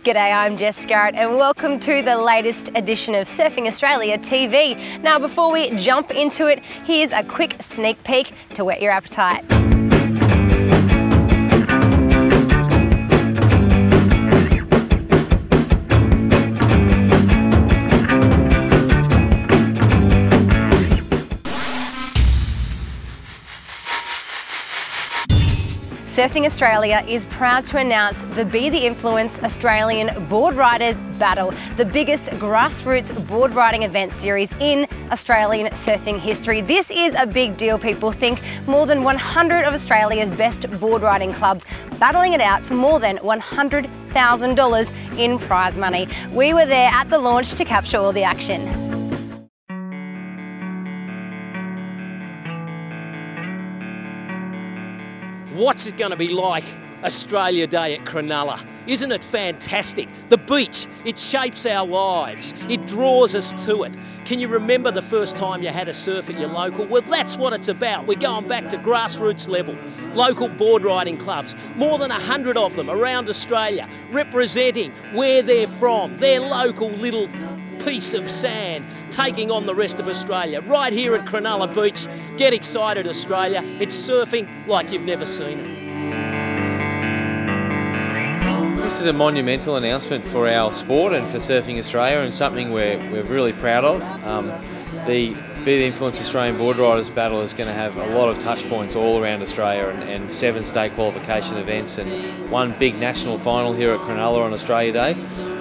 G'day, I'm Jess Skarratt and welcome to the latest edition of Surfing Australia TV. Now before we jump into it, here's a quick sneak peek to whet your appetite. Surfing Australia is proud to announce the Be The Influence Australian Board Riders Battle, the biggest grassroots board riding event series in Australian surfing history. This is a big deal, people think. More than 100 of Australia's best board riding clubs battling it out for more than $100,000 in prize money. We were there at the launch to capture all the action. What's it going to be like Australia Day at Cronulla? Isn't it fantastic? The beach, it shapes our lives. It draws us to it. Can you remember the first time you had a surf at your local? Well, that's what it's about. We're going back to grassroots level. Local board riding clubs, more than 100 of them around Australia, representing where they're from, their local little piece of sand, taking on the rest of Australia. Right here at Cronulla Beach. Get excited, Australia. It's surfing like you've never seen it. This is a monumental announcement for our sport and for Surfing Australia, and something we're really proud of. The Be The Influence Australian Board Riders Battle is going to have a lot of touch points all around Australia, and 7 state qualification events and 1 big national final here at Cronulla on Australia Day.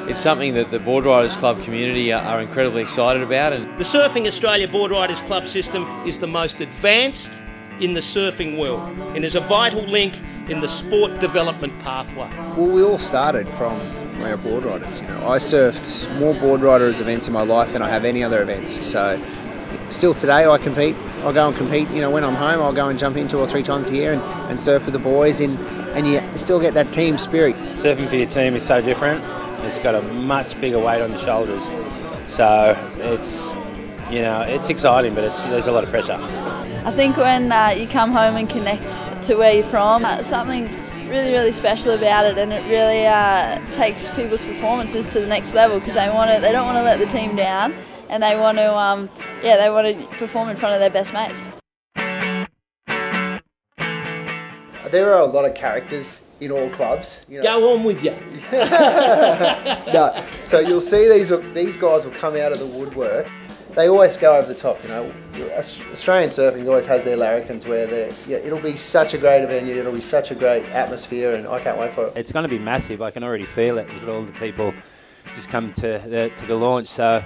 It's something that the Board Riders Club community are incredibly excited about. And the Surfing Australia Board Riders Club system is the most advanced in the surfing world and is a vital link in the sport development pathway. Well, we all started from our board riders. I surfed more board riders events in my life than I have any other events. So still today I compete. I'll go and compete. When I'm home, I'll go and jump in 2 or 3 times a year and surf with the boys, and you still get that team spirit. Surfing for your team is so different. It's got a much bigger weight on your shoulders, so it's exciting, but there's a lot of pressure. I think when you come home and connect to where you're from, something really, really special about it, and it really takes people's performances to the next level, because they don't want to let the team down, and they want to perform in front of their best mates. There are a lot of characters in all clubs. Go on with you. No, so you'll see these guys will come out of the woodwork. They always go over the top. Australian surfing always has their larrikins where it'll be such a great event. It'll be such a great atmosphere, and I can't wait for it. It's going to be massive. I can already feel it. Look at all the people just come to the launch. So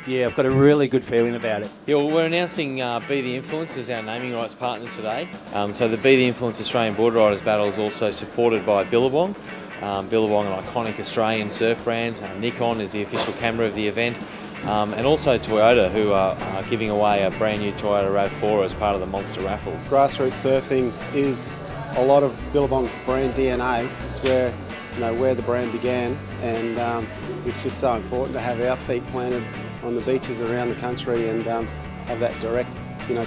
yeah, I've got a really good feeling about it. Yeah, well, we're announcing Be The Influence as our naming rights partner today. So the Be The Influence Australian Board Riders Battle is also supported by Billabong. Billabong, an iconic Australian surf brand. Nikon is the official camera of the event. And also Toyota, who are giving away a brand new Toyota RAV4 as part of the Monster Raffle. Grassroots surfing is a lot of Billabong's brand DNA. It's where the brand began, and it's just so important to have our feet planted on the beaches around the country and have that direct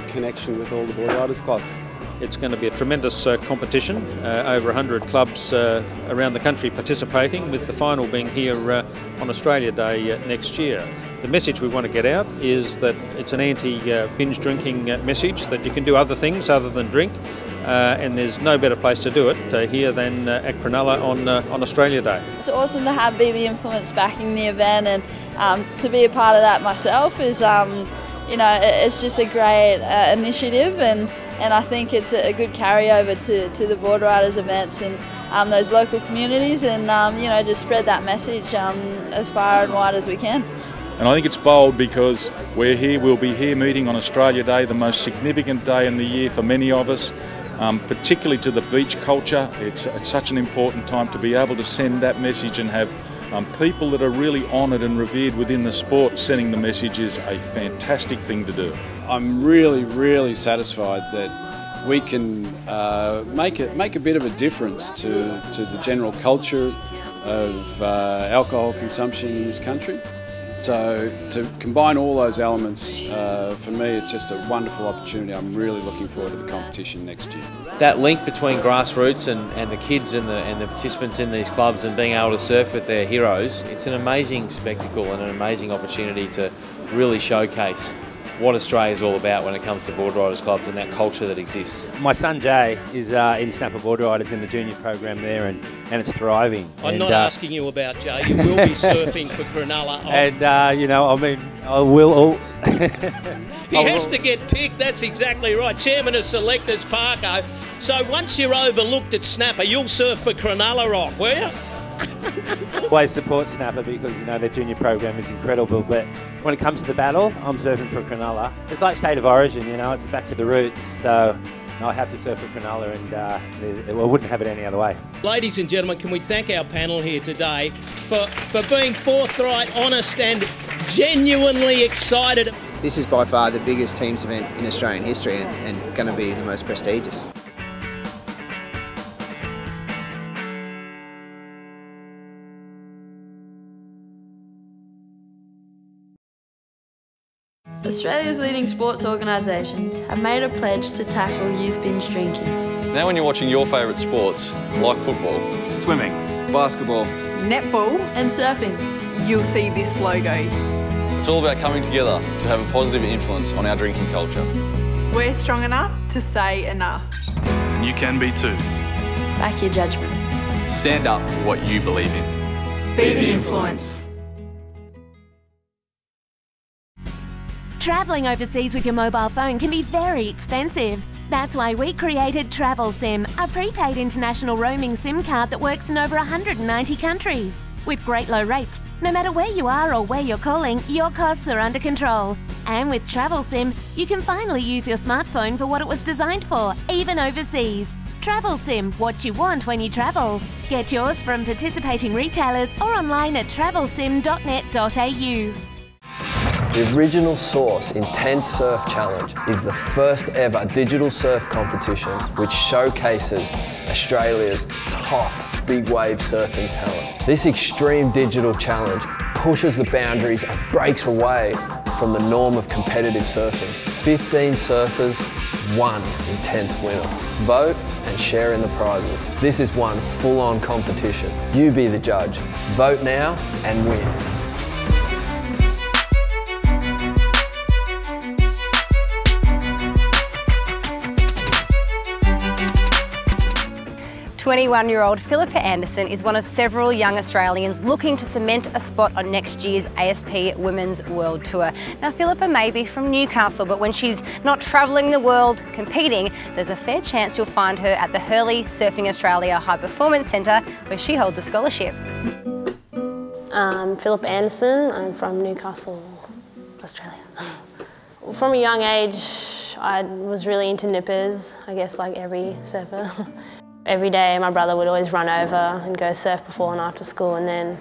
connection with all the board riders clubs. It's going to be a tremendous competition, over 100 clubs around the country participating, with the final being here on Australia Day next year. The message we want to get out is that it's an anti-binge drinking message, that you can do other things other than drink, and there's no better place to do it here than at Cronulla on Australia Day. It's awesome to have Be The Influence backing the event, and to be a part of that myself is, it's just a great initiative, and I think it's a good carryover to the board riders events and those local communities, and just spread that message as far and wide as we can. And I think it's bold because we'll be here meeting on Australia Day, the most significant day in the year for many of us, particularly to the beach culture. It's such an important time to be able to send that message and have people that are really honoured and revered within the sport sending the message is a fantastic thing to do. I'm really, really satisfied that we can make a bit of a difference to the general culture of alcohol consumption in this country. So to combine all those elements, for me it's just a wonderful opportunity. I'm really looking forward to the competition next year. That link between grassroots and the kids and the participants in these clubs and being able to surf with their heroes, it's an amazing spectacle and an amazing opportunity to really showcase what Australia's all about when it comes to board riders clubs and that culture that exists. My son Jay is in Snapper Board Riders in the junior program there, and it's thriving. I'm not asking you about Jay. You will be surfing for Cronulla. And you know, I mean, I will. He has to get picked. That's exactly right. Chairman of Selectors Parko. So once you're overlooked at Snapper, you'll surf for Cronulla Rock, will you? Always support Snapper because, you know, their junior program is incredible, but when it comes to the battle, I'm surfing for Cronulla. It's like State of Origin, you know, it's back to the roots, so I have to surf for Cronulla, and I wouldn't have it any other way. Ladies and gentlemen, can we thank our panel here today for being forthright, honest and genuinely excited. This is by far the biggest teams event in Australian history and going to be the most prestigious. Australia's leading sports organisations have made a pledge to tackle youth binge drinking. Now when you're watching your favourite sports, like football, swimming, basketball, netball and surfing, you'll see this logo. It's all about coming together to have a positive influence on our drinking culture. We're strong enough to say enough. And you can be too. Back your judgment. Stand up for what you believe in. Be the influence. Travelling overseas with your mobile phone can be very expensive. That's why we created Travel Sim, a prepaid international roaming SIM card that works in over 190 countries. With great low rates, no matter where you are or where you're calling, your costs are under control. And with Travel Sim, you can finally use your smartphone for what it was designed for, even overseas. Travel Sim, what you want when you travel. Get yours from participating retailers or online at travelsim.net.au. The original Source Intense Surf Challenge is the first ever digital surf competition which showcases Australia's top big wave surfing talent. This extreme digital challenge pushes the boundaries and breaks away from the norm of competitive surfing. 15 surfers, one intense winner. Vote and share in the prizes. This is one full-on competition. You be the judge. Vote now and win. 21-year-old Philippa Anderson is one of several young Australians looking to cement a spot on next year's ASP Women's World Tour. Now, Philippa may be from Newcastle, but when she's not travelling the world competing, there's a fair chance you'll find her at the Hurley Surfing Australia High Performance Centre, where she holds a scholarship. Philippa Anderson, I'm from Newcastle, Australia. From a young age, I was really into nippers, I guess like every surfer. Every day my brother would always run over and go surf before and after school, and then,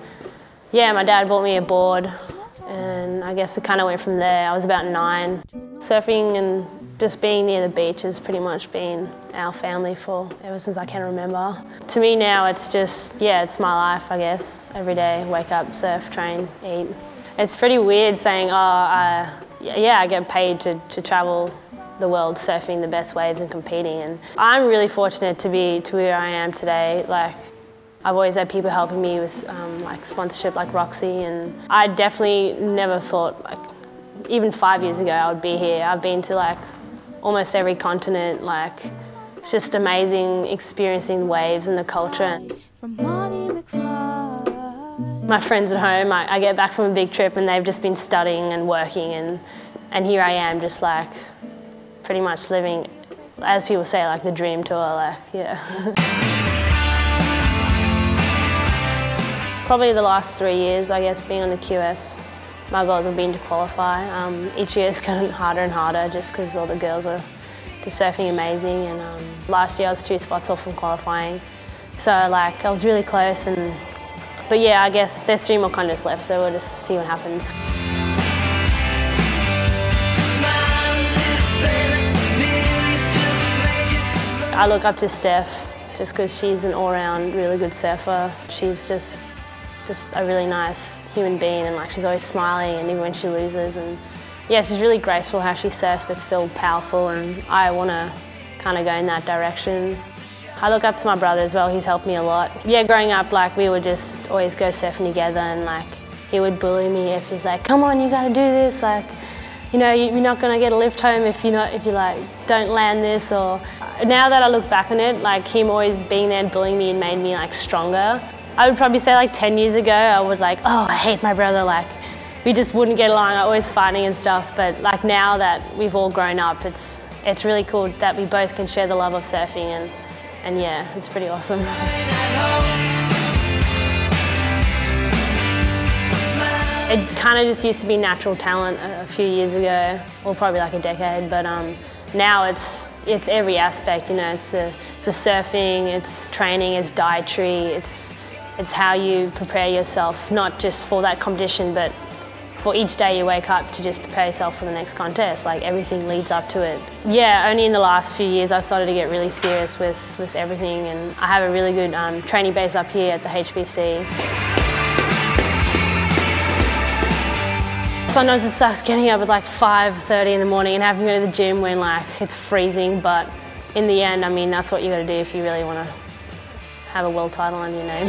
yeah, my dad bought me a board and I guess it kind of went from there. I was about 9. Surfing and just being near the beach has pretty much been our family for ever since I can remember. To me now it's just, yeah, it's my life, I guess. Every day, wake up, surf, train, eat. It's pretty weird saying, yeah, I get paid to travel the world surfing the best waves and competing, and I'm really fortunate to be where I am today. Like, I've always had people helping me with like sponsorship like Roxy, and I definitely never thought, like, even 5 years ago I would be here. I've been to like almost every continent. Like, it's just amazing experiencing waves and the culture. My friends at home, I get back from a big trip and they've just been studying and working, and here I am just like pretty much living, as people say, like the dream tour, like, yeah. Probably the last 3 years, I guess, being on the QS, my goals have been to qualify. Each year it's gotten harder and harder just because all the girls are just surfing amazing, and last year I was 2 spots off from qualifying. So like, I was really close, but yeah, I guess there's 3 more contests left, so we'll just see what happens. I look up to Steph just because she's an all-round really good surfer. She's just just a really nice human being, and like she's always smiling, and even when she loses, and yeah, she's really graceful how she surfs but still powerful, and I want to kind of go in that direction. I look up to my brother as well, he's helped me a lot. Yeah, growing up, like we would just always go surfing together, and like he would bully me if he's like, come on, you gotta do this, like, you know, you're not gonna get a lift home if you like don't land this. Or now that I look back on it, like him always being there and bullying me and made me like stronger. I would probably say like 10 years ago, I was like, oh, I hate my brother, like we just wouldn't get along, always fighting and stuff. But like now that we've all grown up, it's really cool that we both can share the love of surfing, and yeah, it's pretty awesome. It kind of just used to be natural talent a few years ago, or probably like a decade, but now it's every aspect, you know, it's the surfing, it's training, it's dietary, it's how you prepare yourself, not just for that competition, but for each day you wake up to just prepare yourself for the next contest. Like everything leads up to it. Yeah, only in the last few years I've started to get really serious with everything, and I have a really good training base up here at the HBC. Sometimes it sucks getting up at like 5:30 in the morning and having to go to the gym when like it's freezing, but in the end, I mean, that's what you got to do if you really want to have a world title on your name.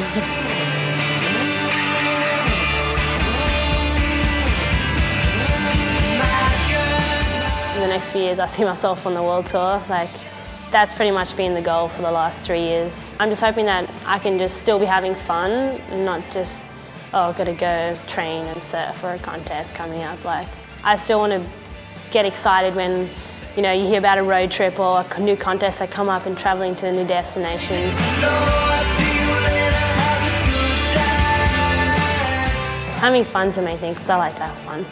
In the next few years, I see myself on the world tour. Like, that's pretty much been the goal for the last 3 years. I'm just hoping that I can just still be having fun and not just, oh, I've got to go train and surf for a contest coming up. Like, I still want to get excited when, you know, you hear about a road trip or a new contest that come up and travelling to a new destination. Just having fun's the main thing, because I like to have fun.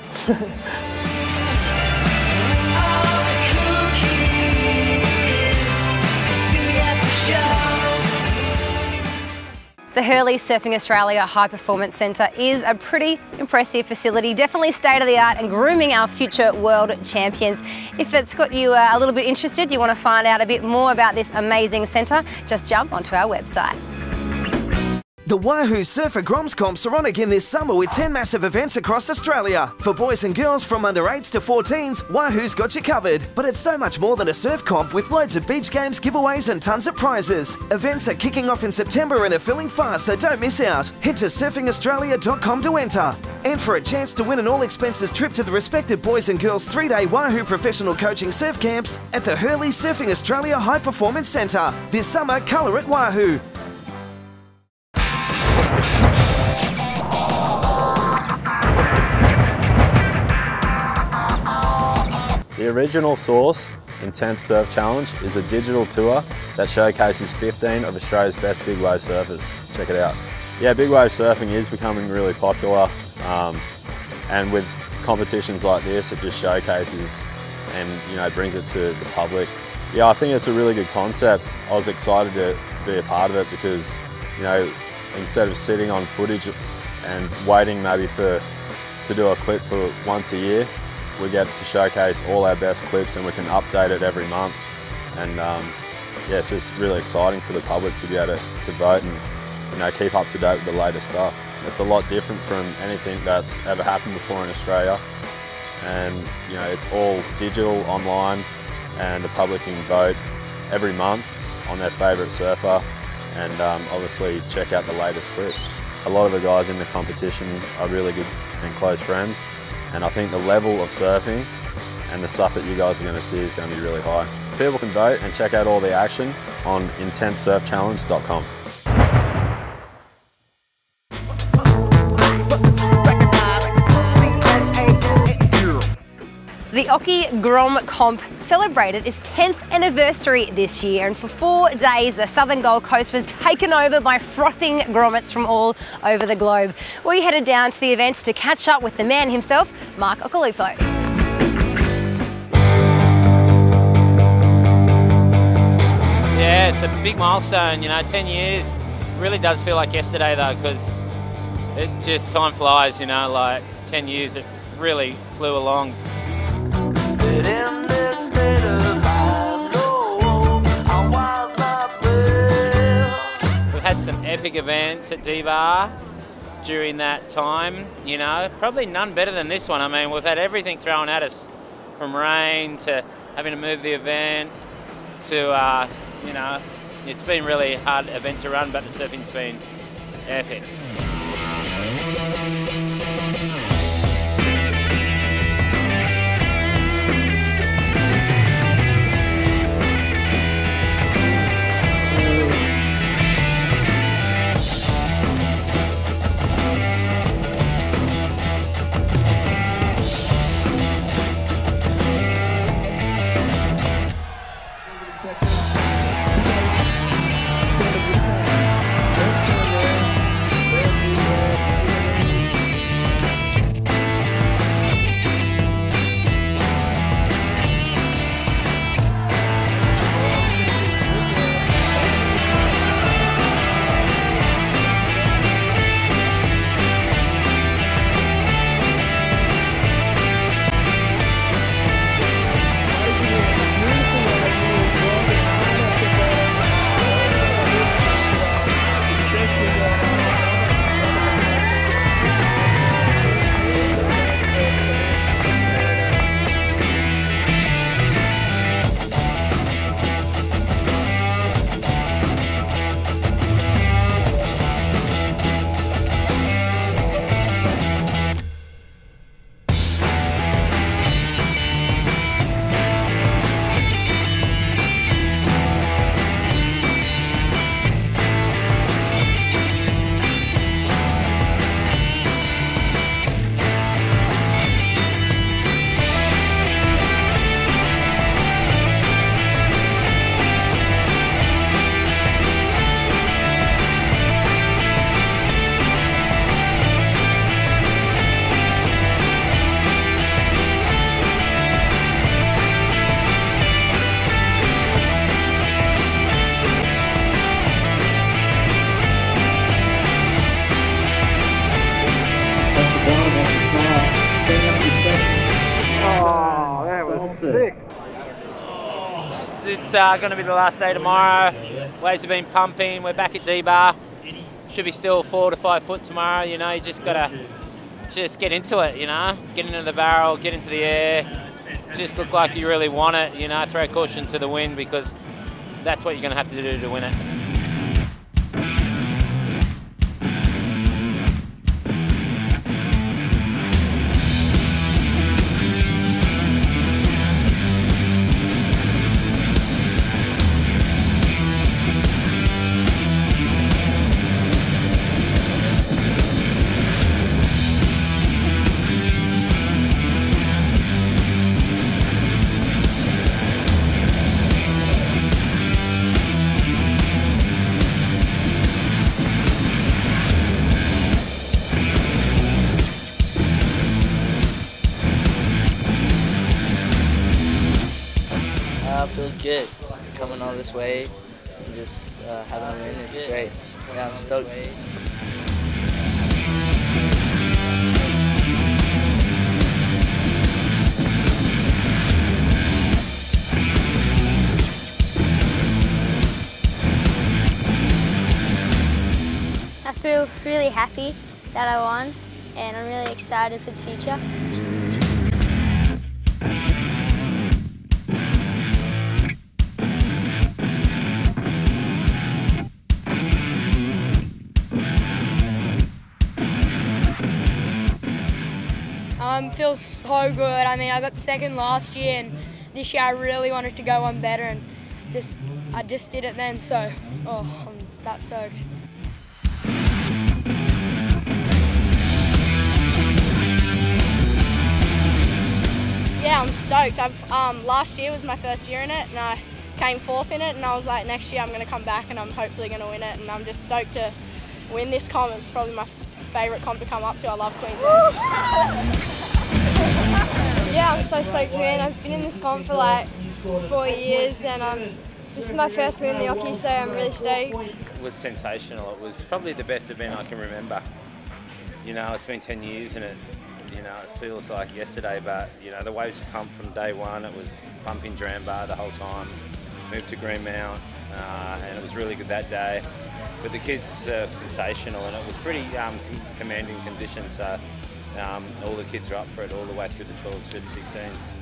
The Hurley Surfing Australia High Performance Centre is a pretty impressive facility, definitely state of the art and grooming our future world champions. If it's got you a little bit interested, you want to find out a bit more about this amazing centre, just jump onto our website. The Wahoo Surfer Groms comps are on again this summer with 10 massive events across Australia. For boys and girls from under 8s to 14s, Wahoo's got you covered. But it's so much more than a surf comp with loads of beach games, giveaways and tons of prizes. Events are kicking off in September and are filling fast, so don't miss out. Head to surfingaustralia.com to enter. And for a chance to win an all-expenses trip to the respective boys and girls 3-day Wahoo professional coaching surf camps at the Hurley Surfing Australia High Performance Centre. This summer, colour at Wahoo. The original Source Intense Surf Challenge is a digital tour that showcases 15 of Australia's best big wave surfers. Check it out. Yeah, big wave surfing is becoming really popular, and with competitions like this, it just showcases and, you know, brings it to the public. Yeah, I think it's a really good concept. I was excited to be a part of it because, you know, instead of sitting on footage and waiting maybe to do a clip for once a year, we get to showcase all our best clips and we can update it every month. And yeah, it's just really exciting for the public to be able to vote and, you know, keep up to date with the latest stuff. It's a lot different from anything that's ever happened before in Australia. And, you know, it's all digital, online, and the public can vote every month on their favourite surfer and obviously check out the latest clips. A lot of the guys in the competition are really good and close friends, and I think the level of surfing and the stuff that you guys are going to see is going to be really high. People can vote and check out all the action on intensesurfchallenge.com. The Oki Grom Comp celebrated its 10th anniversary this year, and for 4 days the southern Gold Coast was taken over by frothing grommets from all over the globe. We headed down to the event to catch up with the man himself, Mark Occhilupo. Yeah, it's a big milestone, you know, 10 years. Really does feel like yesterday though, because it just, time flies, you know, like 10 years, it really flew along. We've had some epic events at D-Bar, during that time, you know. Probably none better than this one. I mean, we've had everything thrown at us, from rain to having to move the event to, you know, it's been really hard event to run, but the surfing's been epic. It's going to be the last day tomorrow. Waves have been pumping. We're back at D-Bar. Should be still 4 to 5 foot tomorrow. You know, you just got to just get into it, you know. Get into the barrel, get into the air. Just look like you really want it, you know. Throw caution to the wind because that's what you're going to have to do to win it. Feels good coming all this way and just having a win. It's great. Yeah, I'm stoked. I feel really happy that I won, and I'm really excited for the future. Feels so good. I mean, I got second last year, and this year I really wanted to go one better, and I just did it then. So, I'm that stoked. Yeah, I'm stoked. Last year was my first year in it, and I came fourth in it, and I was like, next year I'm going to come back, and I'm hopefully going to win it, and I'm just stoked to win this comp. It's probably my favourite comp to come up to. I love Queensland. Yeah, I'm so stoked to win. I've been in this comp for like 4 years, and this is my first win in the hockey, so I'm really stoked. It was sensational. It was probably the best event I can remember. You know, it's been 10 years and it feels like yesterday, but you know, the waves pumped from day one. It was pumping Drambar the whole time. Moved to Greenmount, and it was really good that day. But the kids surfed sensational, and it was pretty commanding conditions, so all the kids are up for it all the way through the 12s, through the 16s.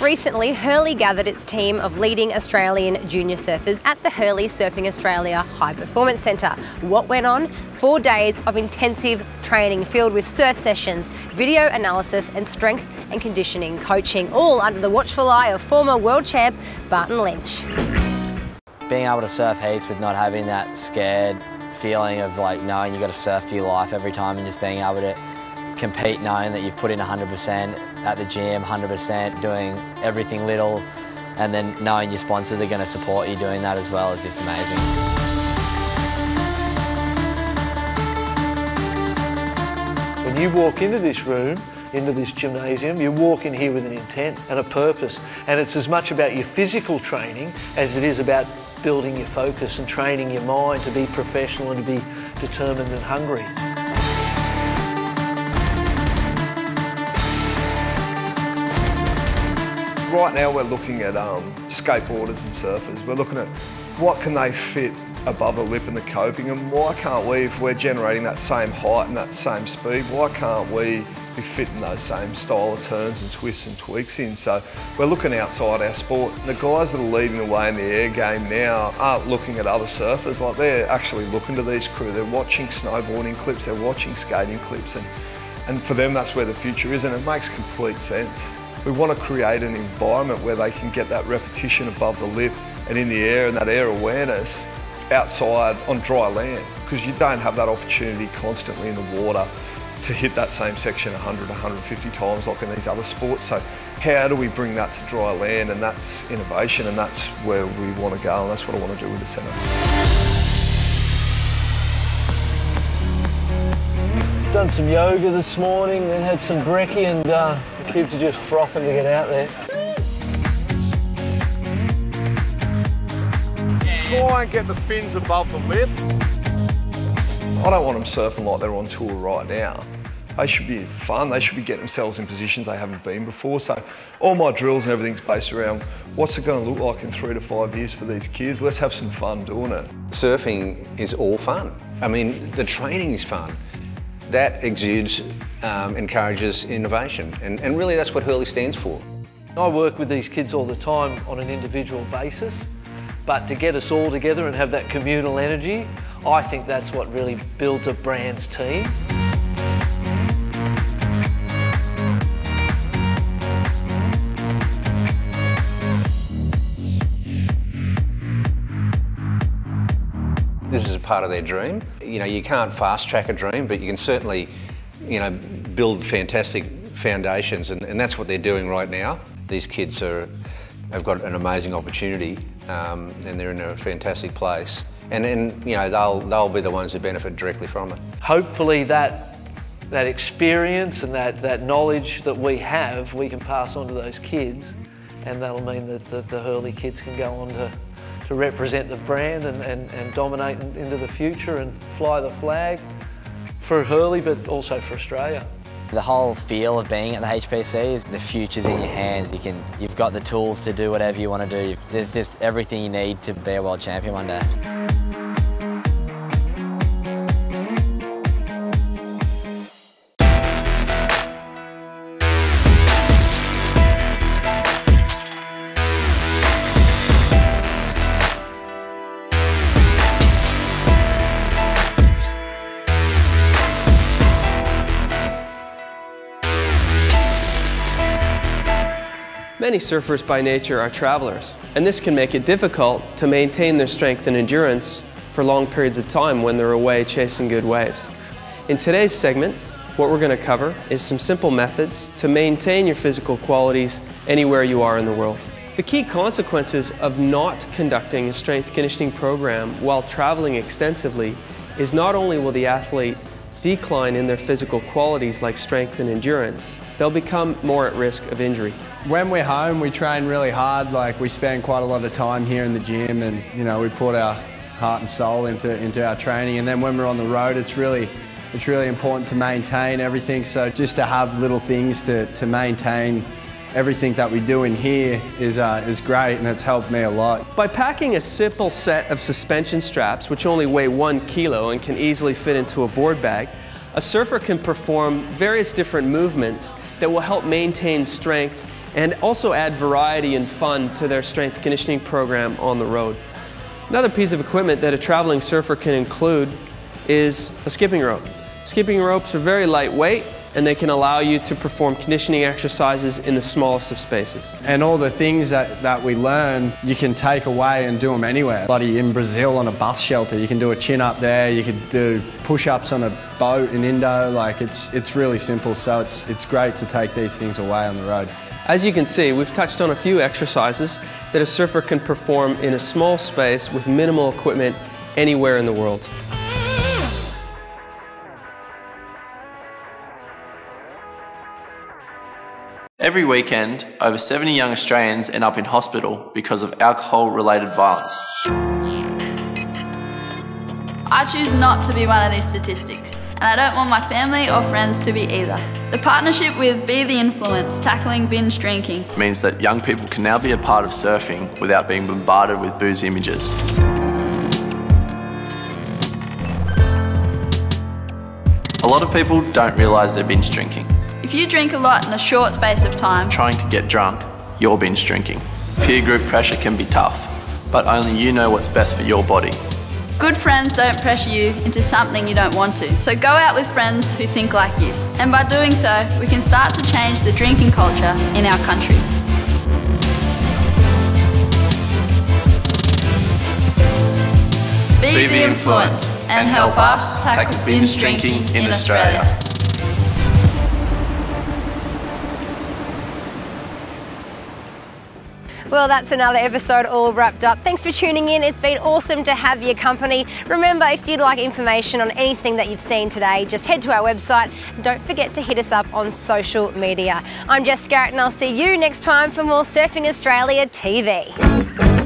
Recently, Hurley gathered its team of leading Australian junior surfers at the Hurley Surfing Australia High Performance Centre. What went on? 4 days of intensive training filled with surf sessions, video analysis and strength and conditioning coaching, all under the watchful eye of former world champ Barton Lynch. Being able to surf heats with not having that scared feeling of like knowing you've got to surf for your life every time, and just being able to compete knowing that you've put in 100% at the gym, 100% doing everything little, and then knowing your sponsors are going to support you doing that as well is just amazing. When you walk into this room, into this gymnasium, you walk in here with an intent and a purpose, and it's as much about your physical training as it is about building your focus and training your mind to be professional and to be determined and hungry. Right now we're looking at skateboarders and surfers. We're looking at what can they fit above the lip and the coping, and why can't we, if we're generating that same height and that same speed, why can't we be fitting those same style of turns and twists and tweaks in? So we're looking outside our sport. The guys that are leading the way in the air game now aren't looking at other surfers, like they're actually looking to these crew. They're watching snowboarding clips, they're watching skating clips, and for them that's where the future is, and it makes complete sense. We want to create an environment where they can get that repetition above the lip and in the air, and that air awareness outside on dry land, because you don't have that opportunity constantly in the water to hit that same section 100, 150 times like in these other sports. So how do we bring that to dry land? And that's innovation, and that's where we want to go, and that's what I want to do with the centre. Done some yoga this morning, then had some brekkie, and the kids are just frothing to get out there. Try and get the fins above the lip. I don't want them surfing like they're on tour right now. They should be fun, they should be getting themselves in positions they haven't been before. So all my drills and everything's based around what's it going to look like in 3 to 5 years for these kids. Let's have some fun doing it. Surfing is all fun. I mean, the training is fun. That exudes, encourages innovation, and really that's what Hurley stands for. I work with these kids all the time on an individual basis, but to get us all together and have that communal energy, I think that's what really builds a brand's team. This is a part of their dream. You know, you can't fast track a dream, but you can certainly, you know, build fantastic foundations, and that's what they're doing right now. These kids have got an amazing opportunity, and they're in a fantastic place. And you know, they'll be the ones who benefit directly from it. Hopefully that experience and that knowledge that we have, we can pass on to those kids, and that'll mean that the Hurley kids can go on to represent the brand and dominate into the future and fly the flag for Hurley, but also for Australia. The whole feel of being at the HPC is the future's in your hands. You've got the tools to do whatever you want to do. There's just everything you need to be a world champion one day. Many surfers by nature are travelers, and this can make it difficult to maintain their strength and endurance for long periods of time when they're away chasing good waves. In today's segment, what we're going to cover is some simple methods to maintain your physical qualities anywhere you are in the world. The key consequences of not conducting a strength conditioning program while traveling extensively is not only will the athlete decline in their physical qualities like strength and endurance, they'll become more at risk of injury. When we're home, we train really hard. Like, we spend quite a lot of time here in the gym, and you know, we put our heart and soul into our training. And then when we're on the road, it's really important to maintain everything. So just to have little things to maintain everything that we do in here is great, and it's helped me a lot. By packing a simple set of suspension straps, which only weigh 1 kilo and can easily fit into a board bag, a surfer can perform various different movements that will help maintain strength and also add variety and fun to their strength conditioning program on the road. Another piece of equipment that a traveling surfer can include is a skipping rope. Skipping ropes are very lightweight, and they can allow you to perform conditioning exercises in the smallest of spaces. And all the things that we learn, you can take away and do them anywhere. Bloody in Brazil on a bus shelter, you can do a chin up there, you can do push-ups on a boat in Indo. Like, it's really simple, so it's great to take these things away on the road. As you can see, we've touched on a few exercises that a surfer can perform in a small space with minimal equipment anywhere in the world. Every weekend, over 70 young Australians end up in hospital because of alcohol-related violence. I choose not to be one of these statistics, and I don't want my family or friends to be either. The partnership with Be The Influence, tackling binge drinking, means that young people can now be a part of surfing without being bombarded with booze images. A lot of people don't realise they're binge drinking. If you drink a lot in a short space of time, trying to get drunk, you're binge drinking. Peer group pressure can be tough, but only you know what's best for your body. Good friends don't pressure you into something you don't want to. So go out with friends who think like you. And by doing so, we can start to change the drinking culture in our country. Be the influence and help us tackle binge drinking in Australia. Well, that's another episode all wrapped up. Thanks for tuning in. It's been awesome to have your company. Remember, if you'd like information on anything that you've seen today, just head to our website. Don't forget to hit us up on social media. I'm Jess Skarratt, and I'll see you next time for more Surfing Australia TV.